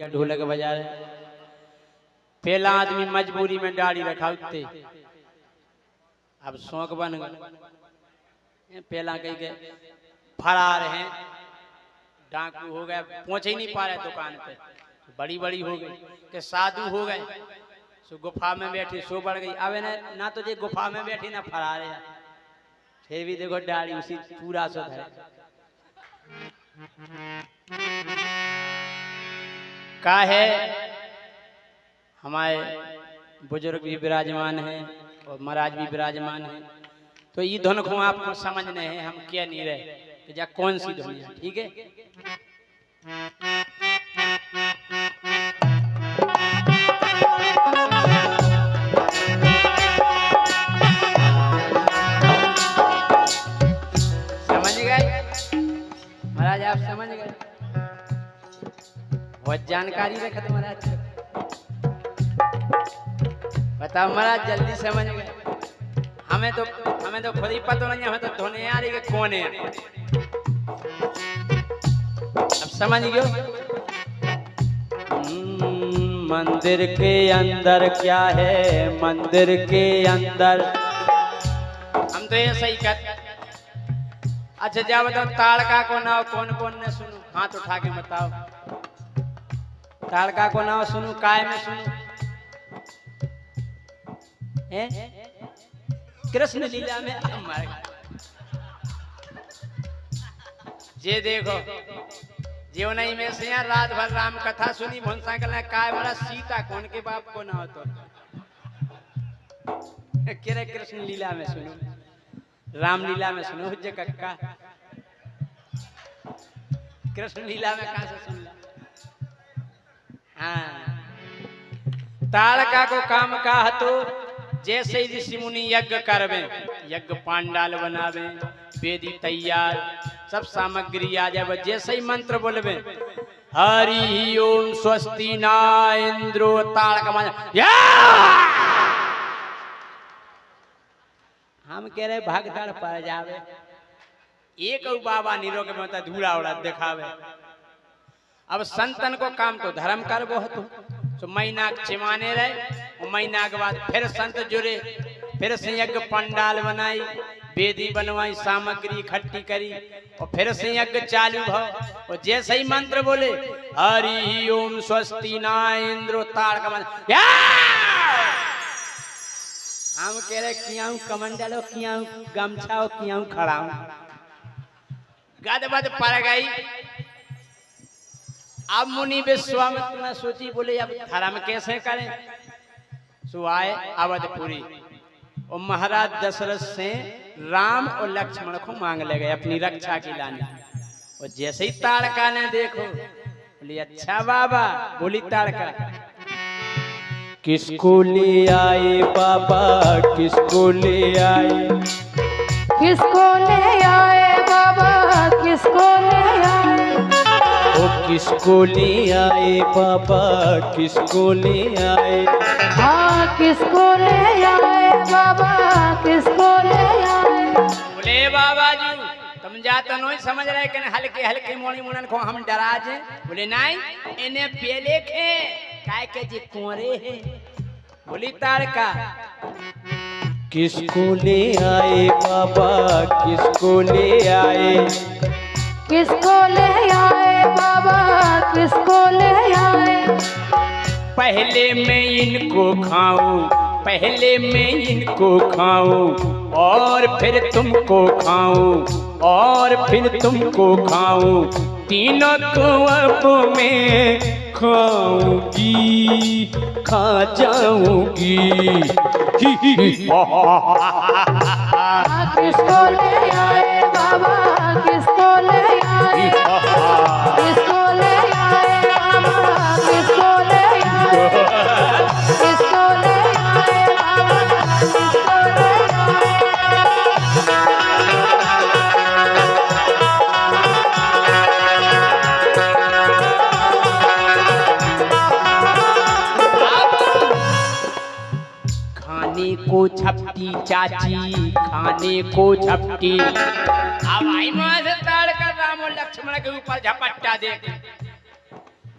ढोलक बजा रहे। पहला आदमी मजबूरी में दाढ़ी रखा उठते, अब शौक बन गए। पहला कहीं गए फरार हैं, डाकू हो गए, पहुंच ही नहीं पा रहे दुकान पे, बड़ी बड़ी हो गई कि साधु हो गए, सो गुफा में बैठी सो बढ़ गई। अब ना तो ये गुफा में बैठी ना फरार है, फिर भी देखो दाढ़ी उसी पूरा सो है। का है हमारे बुजुर्ग भी विराजमान हैं और महाराज भी विराजमान हैं, तो ये धुन को आपको समझने हैं, हम क्या नहीं रहे कि जा कौन सी धुन है। ठीक है, समझ गए महाराज, आप समझ गए, बहुत जानकारी रखते महाराज। बताओ महाराज, जल्दी समझ गए। हमें तो खुद ही पता नहीं, हमें तो धोने आ रही है कौन है। अब समझ गयो। मंदिर के अंदर क्या है, मंदिर के अंदर हम तो ये सही कर। अच्छा जा बताओ, ताड़का को नाम कौन कौन ने सुनो, हाथ उठा के बताओ। ताड़का को नाम सुनू, काय में सुनू? कृष्ण लीला में। जे देखो जीव नहीं में से रात भर राम कथा सुनी, भोंसा कल काय वाला सीता कौन के बाप को ना हो तो किरे कृष्ण लीला में सुनो, राम लीला में सुनो हुज्जे कक्का, कृष्ण लीला में कहां से सुन ला। हाँ, ताड़का को काम का तो जैसे ही ऋषि मुनि यज्ञ करवे, यज्ञ पांडाल बनावे, वेदी तैयार, सब सामग्री आ जाए, जैसे ही मंत्र बोलवे हरि ओम स्वस्ति न इंद्रो, ताड़का हम कह रहे भागदड़ पर जावे, एक बाबा निरोग में होता धूला उड़ा दिखावे। अब संतन को काम तो धर्म कर बहुत तो महीना चिमाने रहे, और महीना के बाद फिर संत जुड़े, फिर से यज्ञ पंडाल बनाई, वेदी बनवाई, सामग्री इकट्ठी करी, और फिर से यज्ञ चालू हो। और जैसे ही मंत्र बोले हरि ओम स्वस्ति न इंद्रो, ताड़का हम कह रहे किया कमंडल हो, किया गमछा हो, किया खड़ा हूं, गदबद पड़ गई। अब मुनि विश्वामित्र ने सोची, बोले अब धर्म कैसे करें। सो आए अवधपुरी, और महाराज दशरथ से राम और लक्ष्मण को मांग ले गए अपनी रक्षा की लाने। और जैसे ही ताड़का ने देखो, बोली अच्छा बाबा, बोली ताड़का किसको ले आए बाबा, किसको ले आए, किसको ले आए बाबा, किसको ले आए, ओ किसको ले आए बाबा, किसको ले आए, हाँ किसको ले आए बाबा, किसको ले आए। बोले बाबा जी तुम जाते नहीं समझ रहे कि हल्के हल्के मोड़ी मुड़न को हम डराज हैं। बोले नहीं, इन्हें पेले खे काय के जी कुंवरे है। बोली ताड़का किसको ले आए बाबा, किसको ले आए, किसको ले आए बाबा, किसको ले आए। पहले मैं इनको खाऊं, पहले मैं इनको खाऊं, और फिर तुमको खाऊं, और फिर तुमको खाऊं, तीनों को अब मैं खाऊंगी, खा जाऊंगी। किसको ले आए बाबा, किसको ले आए, किसको ले आए बाबा, किसको ले आए, किसको ले आए बाबा, किसको ले खाने को झपटी चाची, खाने को झपटी। अब आई मां से ताड़का राम और लक्ष्मण के ऊपर झपट्टा दे,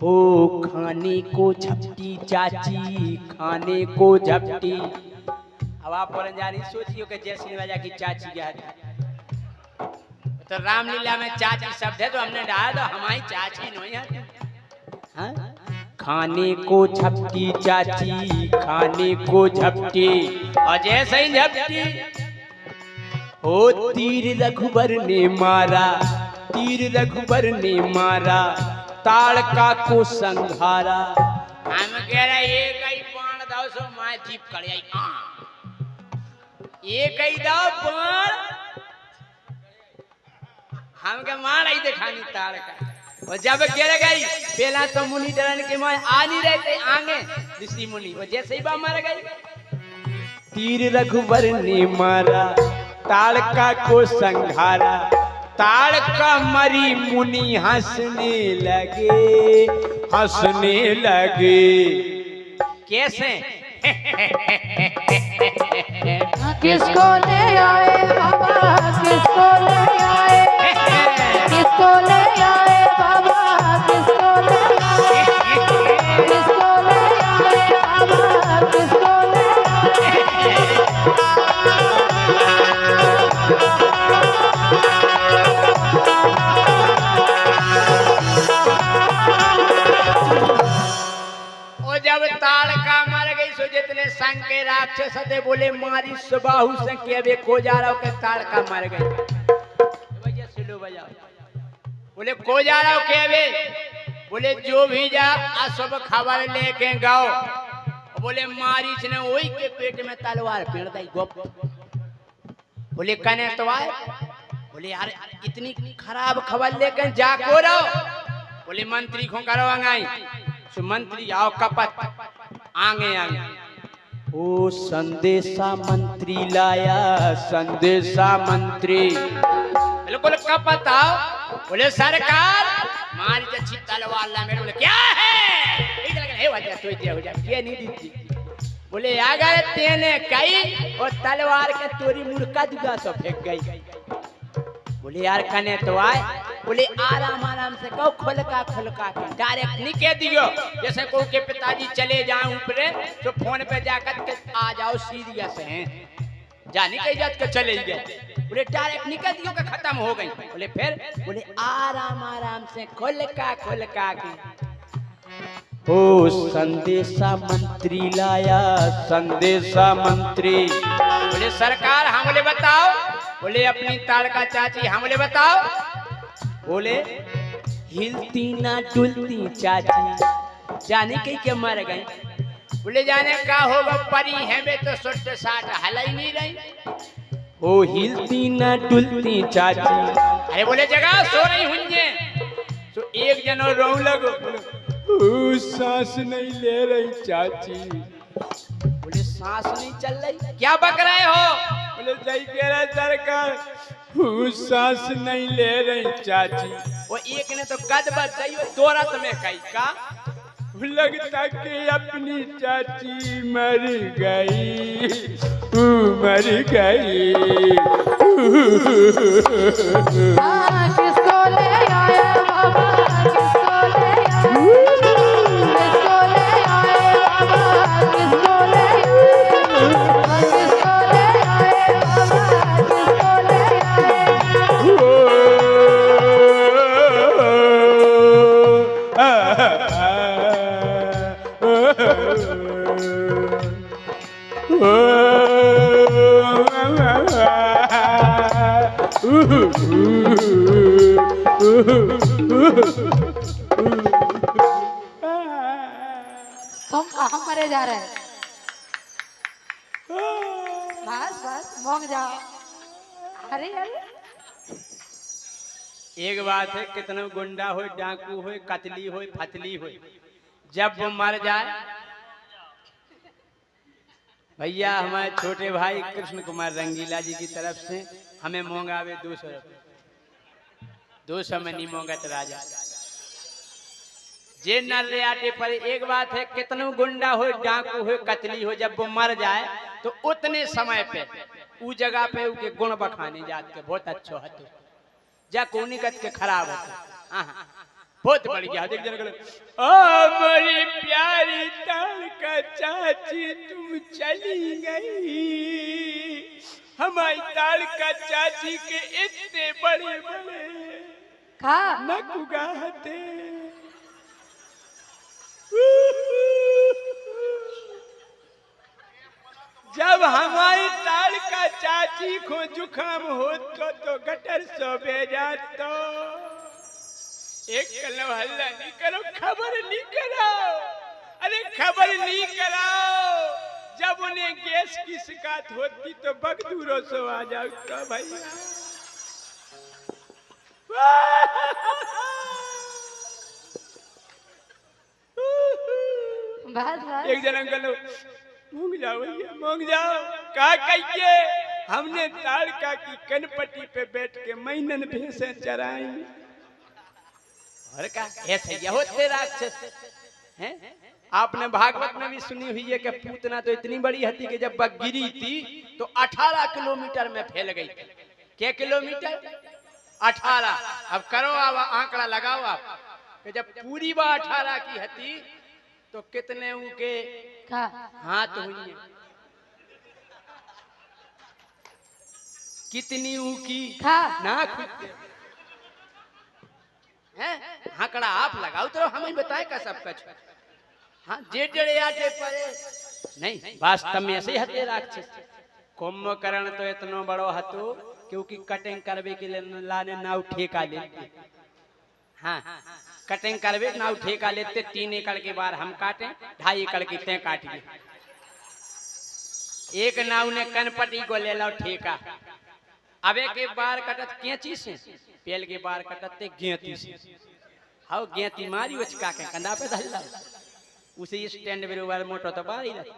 हो खाने को झपटी चाची, खाने को झपटी। अब आप बोलन जा रही सोचियो कि जैसी राजा की चाची क्या है, तो रामलीला में चाची शब्द है तो हमने डाला तो हमारी चाची नहीं है। हाँ? खाने को झपटी चाची, खाने को झपटी, और जैसे ही झपटी हो तीर रघुबर ने मारा, तीर रघुबर ने मारा, ताड़का को संघारा। हम कह रहे एक ही बाण दाओ सो मां जीप कर आई, एक ही दाओ बाण हम के मार आई दिखानी ताड़का। और जब गिर गई पहला तो मुनि डरन के मां आ नहीं रहते आगे ऋषि मुनि, वो जैसे ही बा मर गई। तीर रघुबर ने मारा, ताड़का को संघारा, ताड़का मरी मुनि हंसने लगे, हंसने लगे। कैसे? किसको ले आए बाबा, किसको ले आए, किसको ले आए बाबा, किसको ले आए, किसको ले आए बाबा, किसको ले जब ताड़का मर गई सो जितने संग के राक्षस थे बोले मारी सुबाहु से के को जा रहा हो के ताड़का मर गई। भैया सिलो बजाओ। बोले को जा रहा हो के बोले जो भी जा असब खबर लेके गाओ। बोले मारीच ने वही के पेट में तलवार पेड़ दी गोप। बोले कने तो आए। बोले यार इतनी खराब खबर लेकर जाको रहो। बोले मंत्री को करो अंगाई। मंत्री आओ कपट आगे आगे। ओ संदेशा मंत्री लाया, संदेशा मंत्री। बिल्कुल कपट आओ। बोले सरकार मारी अच्छी तलवार ला मेरे। बोले क्या है? इधर लगे हे वजह तो इधर हो जा क्या नहीं दी। बोले अगर तेने कही और तलवार के तोरी मुर्का दुगा सो फेंक गई। बोले यार कने तो आए। बोले आराम आराम से कहो खुलका खुलका के डायरेक्ट नहीं कह दियो। जैसे को के पिताजी चले जाए ऊपर तो फोन पे जाकर के आ जाओ सीरियस हैं जाने के जात के चले गए। बोले डायरेक्ट नहीं कह दियो कि खत्म हो गई। बोले फिर? बोले आराम आराम से खुलका खुलका के। ओ संदेशा मंत्री लाया, संदेशा मंत्री। बोले सरकार हम बोले बताओ। बोले अपनी ताड़का चाची हम बोले बताओ। बोले हिलती ना डुलती चाची जाने के क्या मर गई। बोले जाने का होगा परी है वे तो सुट साट हल ही नहीं रही। ओ हिलती ना डुलती चाची। अरे बोले जगह सो रही हुई तो एक जनो रो लगो। सांस नहीं ले रही चाची। बोले सांस नहीं चल रही क्या बक रहे हो? बोले सही कह रहा सरकार सांस नहीं ले रही चाची। वो एक ने तो कद बदई दोरा तुम्हें कही का लगता कि अपनी चाची मर गई, मर गई। किसको ले आया बाबा, किसको ले आया, किसको ले आया बाबा, किसको ले आया, किसको ले आया बाबा, किसको ले तुम कहाँ मरे जा रहे हैं? बस बस मौक जाओ। अरे अरे एक बात है कितना गुंडा हो, डाकू हो, कतली हो, फतली हो, जब वो मर जाए। भैया हमारे छोटे भाई कृष्ण कुमार रंगीला जी की तरफ से हमें मोंगावे 200 रुपये। 200 में नहीं मोंगत राजा जे नर रे आटे पर। एक बात है कितना गुंडा हो, डाकू हो, कतली हो, जब वो मर जाए तो उतने समय पे उस जगह पे उनके गुण बखाने जात के बहुत अच्छो हतो जा कोनी कत के खराब होते। बहुत बढ़िया। देख जन ओ मेरी प्यारी ताड़का चाची तुम चली गई, हमारी ताड़का चाची के इतने बड़े बड़े खा नक उगाते, जब हमारी ताड़का चाची को जुकाम हो तो गटर सो बेजात तो एक कलो हल्ला नहीं करो, खबर नहीं कराओ, अरे खबर नहीं कराओ। जब उन्हें गैस की शिकायत होती तो बगदूरों से आ जाओ तो भैया। बस एक जन अंकल मूंग जाओ भैया, मूंग जाओ। का कहिए हमने ताड़का की कनपट्टी पे बैठ के महीनन भैंसे चराई। और का ऐसे ये होते राक्षस हैं। आपने भागवत में भी सुनी हुई है कि पूतना तो इतनी बड़ी हथी कि जब वह गिरी थी तो 18 किलोमीटर में फैल गई थी। क्या किलोमीटर? 18। अब करो अब आंकड़ा लगाओ आप कि जब पूरी बात 18 की हथी तो कितने उनके हाथ हुई, कितनी ऊकी नाक हैं। आंकड़ा आप लगाओ तो हमें बताए का सब कुछ। हाँ जेठ जड़े आटे पड़े नहीं, वास्तव में ऐसे हते राक्षस। कुंभकर्ण तो इतना बड़ो हतो क्योंकि कटिंग करवे के लिए लाने नाव ठेका लेते। हाँ कटिंग करवे नाव ठेका लेते, 3 एकड़ के बार हम काटे, 2.5 एकड़ की तय काट गए। एक नाव ने कनपट्टी को ले लो ठेका। अब एक बार कटत कैंची से, पेल के बार कटते गेंती से। हाउ गेंती मारी उचका के कंधा पे धल्ला, उसे स्टैंड बराबर मोटो तो बार ही रहते।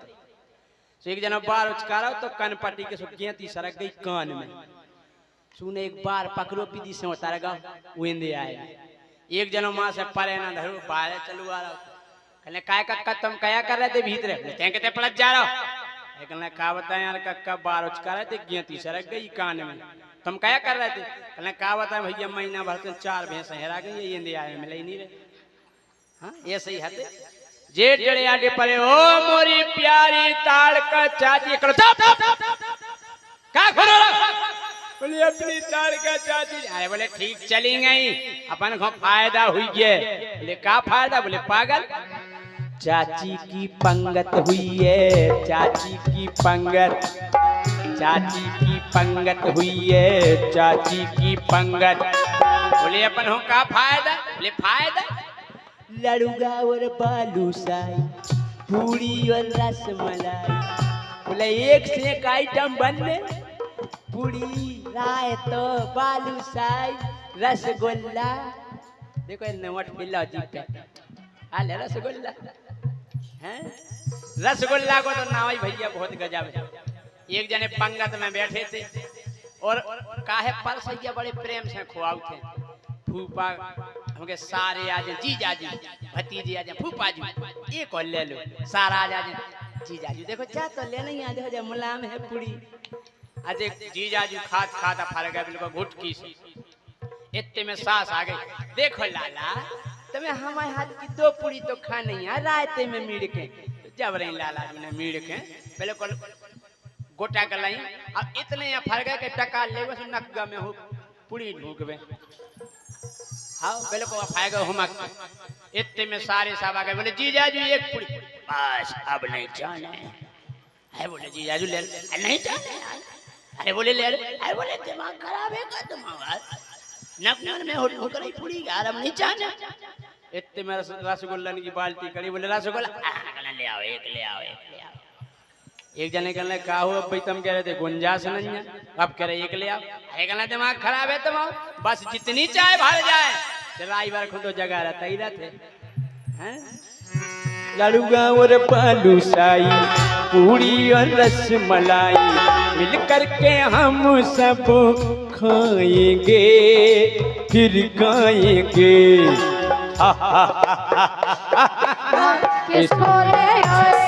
तो एक जना बार उचका रहा तो कनपट्टी के सो गेंती सरक गई कान में। सुने एक बार पकड़ो पीदी से उतार गा वेंदे आए। एक जनो मां से परे ना धरो बाहर चलू आ रहा, कहले काय कक्का तुम क्या कर रहे थे भीतर? ते कहते पलट जा रहा हो। कहले का बताएं यार कक्का बार उचका रहे थे गेंती सरक गई कान में, तुम क्या कर रहे थे? कहले का बताएं भैया महीना भर से 4 भैंस हेरा गई, ये इंदे आए मिले ही नहीं रहे। हाँ ये सही हते जेठ जड़े आटे परे। ओ मोरी प्यारी ताड़का चाची करो का करो बोले अपनी ताड़का चाची। अरे बोले ठीक चली गई, अपन को फायदा हुई है। बोले का फायदा? बोले पागल चाची की पंगत हुई है, चाची की पंगत, चाची की पंगत हुई है, चाची की पंगत। बोले अपन हो का फायदा? बोले फायदा लड़ुगा और बालूशाही, पूरी और रसमलाई। बोले एक से एक आइटम बनने, पूरी रायत बालूशाही रसगुल्ला। देखो नवट बिल्ला जी पे आले रसगुल्ला हैं। रसगुल्ला को तो नाम ही भैया बहुत गजब है। एक जने पंगत में बैठे थे और काहे परसैया बड़े प्रेम से खुआऊ थे। फूफा हमके सारे आज जीजाजी भतीजे आज फूफा जी एक और ले लो, सारा आज जीजाजी देखो चाह तो ले नहीं आज हो मुलायम है पूरी। आज जीजाजी खात खाता फर गया बिल्कुल घुटकी से। इतने में सास आ गई, देखो लाला तुम्हें हमारे हाथ की 2 पूरी तो खानी है रायते में मीड़ के। जब रही लाला जी ने मीड़ के पहले को गोटा गलाई। अब इतने यहाँ फर गए कि टका ले नकगा में हो पूरी ढूंढवे। हाँ पहले को फायगा हम इतने में सारे साहब आ गए। बोले जीजाजी एक पूरी, बस अब नहीं जाने है। बोले जीजाजी ले नहीं जाने। अरे बोले ले, अरे बोले दिमाग खराब है का तुम्हारा? नकनर में होकर ही पूरी आराम नहीं जाने। इतने में रसगुल्ला की बाल्टी करी। बोले रसगुल्ला ले आओ, एक ले आओ, एक ले आओ। एक जने कहने का हो अब भाई तुम कह रहे थे गुंजाश नहीं है, अब कह रहे एक ले आओ। कहना दिमाग खराब है तुम्हारा, बस जितनी चाय भर जाए। ड्राइवर खुद तो जगह रहता ही रहते हैं। लड़ुगा और बालूशाही, पूरी और रसमलाई, मिलकर के हम सब खाएंगे फिर गाएंगे। किसको ले आए